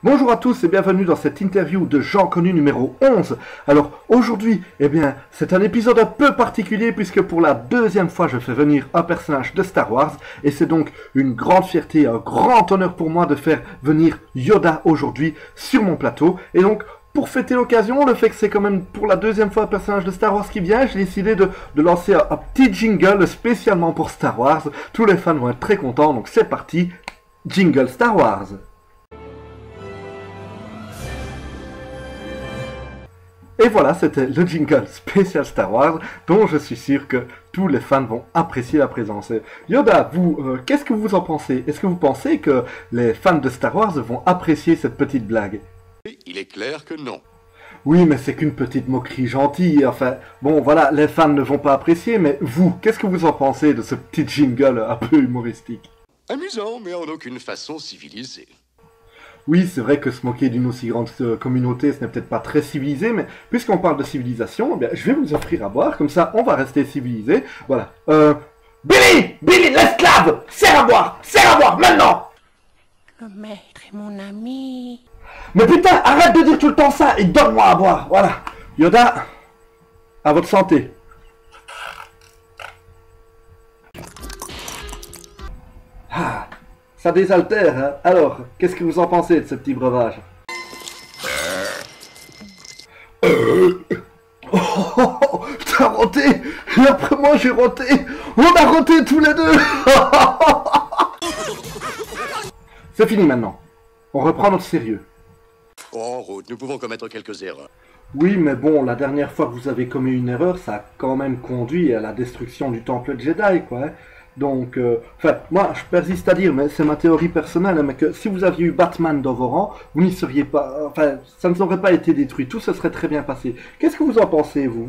Bonjour à tous et bienvenue dans cette interview de Gens Connus numéro 11. Alors aujourd'hui, c'est un épisode un peu particulier puisque pour la deuxième fois je fais venir un personnage de Star Wars et c'est donc une grande fierté, un grand honneur pour moi de faire venir Yoda aujourd'hui sur mon plateau. Et donc pour fêter l'occasion, le fait que c'est quand même pour la deuxième fois un personnage de Star Wars qui vient, j'ai décidé de lancer un petit jingle spécialement pour Star Wars. Tous les fans vont être très contents, donc c'est parti, jingle Star Wars. Et voilà, c'était le jingle spécial Star Wars, dont je suis sûr que tous les fans vont apprécier la présence. Yoda, vous, qu'est-ce que vous en pensez? Est-ce que vous pensez que les fans de Star Wars vont apprécier cette petite blague? Il est clair que non. Oui, mais c'est qu'une petite moquerie gentille, enfin, bon voilà, les fans ne vont pas apprécier, mais vous, qu'est-ce que vous en pensez de ce petit jingle un peu humoristique? Amusant, mais en aucune façon civilisé. Oui, c'est vrai que se moquer d'une aussi grande communauté, ce n'est peut-être pas très civilisé, mais puisqu'on parle de civilisation, eh bien, je vais vous offrir à boire, comme ça on va rester civilisé. Voilà. Billy, l'esclave, serre à boire, maintenant! Le maître est mon ami. Mais putain, arrête de dire tout le temps ça et donne-moi à boire, voilà. Yoda, à votre santé. Ah, ça désaltère, hein. Alors, qu'est-ce que vous en pensez de ce petit breuvage? Oh, t'as roté. Et après moi j'ai roté. On a roté tous les deux. C'est fini maintenant. On reprend notre sérieux. En route, nous pouvons commettre quelques erreurs. Oui, mais bon, la dernière fois que vous avez commis une erreur, ça a quand même conduit à la destruction du temple Jedi, quoi. Hein. Donc, enfin, moi, je persiste à dire, mais c'est ma théorie personnelle, hein, mais que si vous aviez eu Batman dans vos rangs, vous n'y seriez pas, enfin, ça ne aurait pas été détruit, tout se serait très bien passé. Qu'est-ce que vous en pensez, vous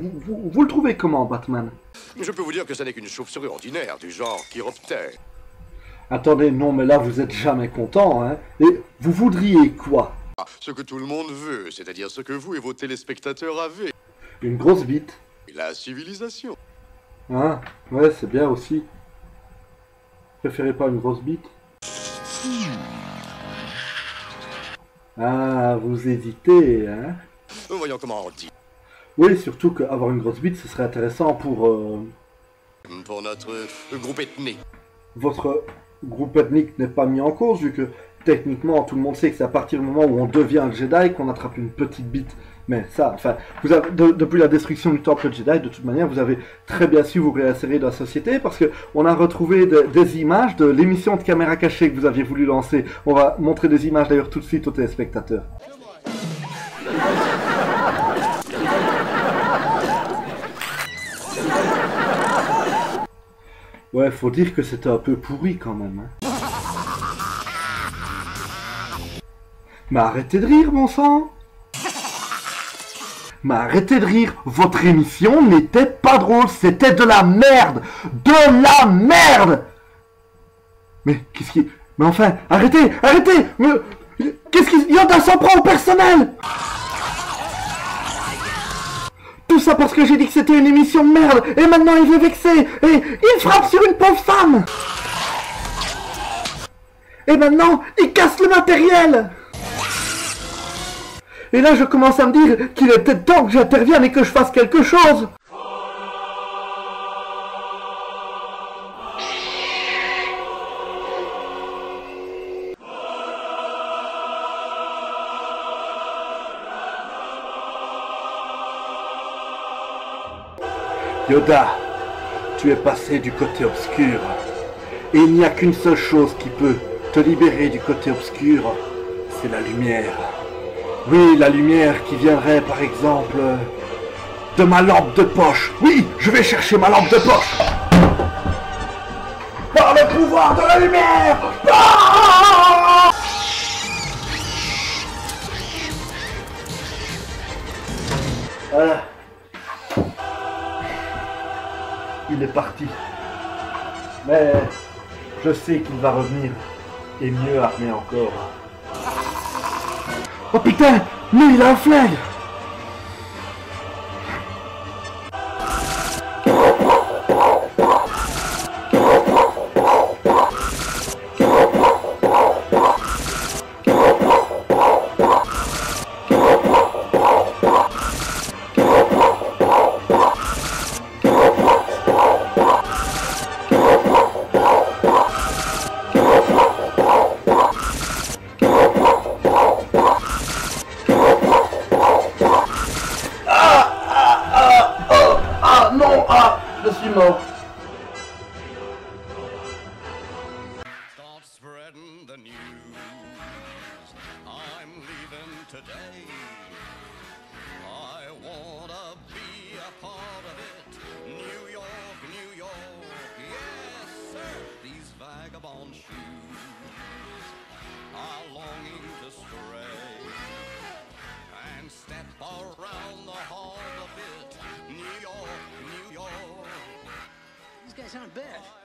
le trouvez comment, Batman? Je peux vous dire que ça n'est qu'une chauve-souris ordinaire, du genre chiroptère. Attendez, non, mais là, vous êtes jamais content, hein. Et vous voudriez quoi? Ce que tout le monde veut, c'est-à-dire ce que vous et vos téléspectateurs avez. Une grosse bite. La civilisation. Hein? Ouais, c'est bien aussi. Préférez pas une grosse bite? Ah, vous hésitez, hein? Voyons comment on dit. Oui, surtout qu'avoir une grosse bite, ce serait intéressant pour notre groupe ethnique. Votre groupe ethnique n'est pas mis en cause, vu que techniquement, tout le monde sait que c'est à partir du moment où on devient un Jedi qu'on attrape une petite bite. Mais ça, enfin, vous avez, depuis la destruction du temple Jedi, de toute manière, vous avez très bien su vous réinsérer dans la société, parce que on a retrouvé des images de l'émission de caméra cachée que vous aviez voulu lancer. On va montrer des images d'ailleurs tout de suite aux téléspectateurs. Ouais, faut dire que c'était un peu pourri quand même, hein. Mais arrêtez de rire, mon sang! Mais arrêtez de rire, votre émission n'était pas drôle, c'était de la merde! De la merde! Mais qu'est-ce qui... Mais enfin, arrêtez! Qu'est-ce qui... Yoda s'en prend au personnel! Tout ça parce que j'ai dit que c'était une émission de merde, et maintenant il veut vexer, et il frappe sur une pauvre femme! Et maintenant, il casse le matériel! Et là, je commence à me dire qu'il est peut-être temps que j'intervienne et que je fasse quelque chose. Yoda, tu es passé du côté obscur. Et il n'y a qu'une seule chose qui peut te libérer du côté obscur, c'est la lumière. Oui, la lumière qui viendrait, par exemple, de ma lampe de poche. Oui, je vais chercher ma lampe de poche. Par le pouvoir de la lumière. Ah! Voilà. Il est parti. Mais je sais qu'il va revenir. Et mieux armé encore. Oh putain, mais il a un flingue! today. I wanna be a part of it. New York, New York, yes sir. These vagabond shoes are longing to stray and step around the hall a bit. New York, New York. These guys aren't bad.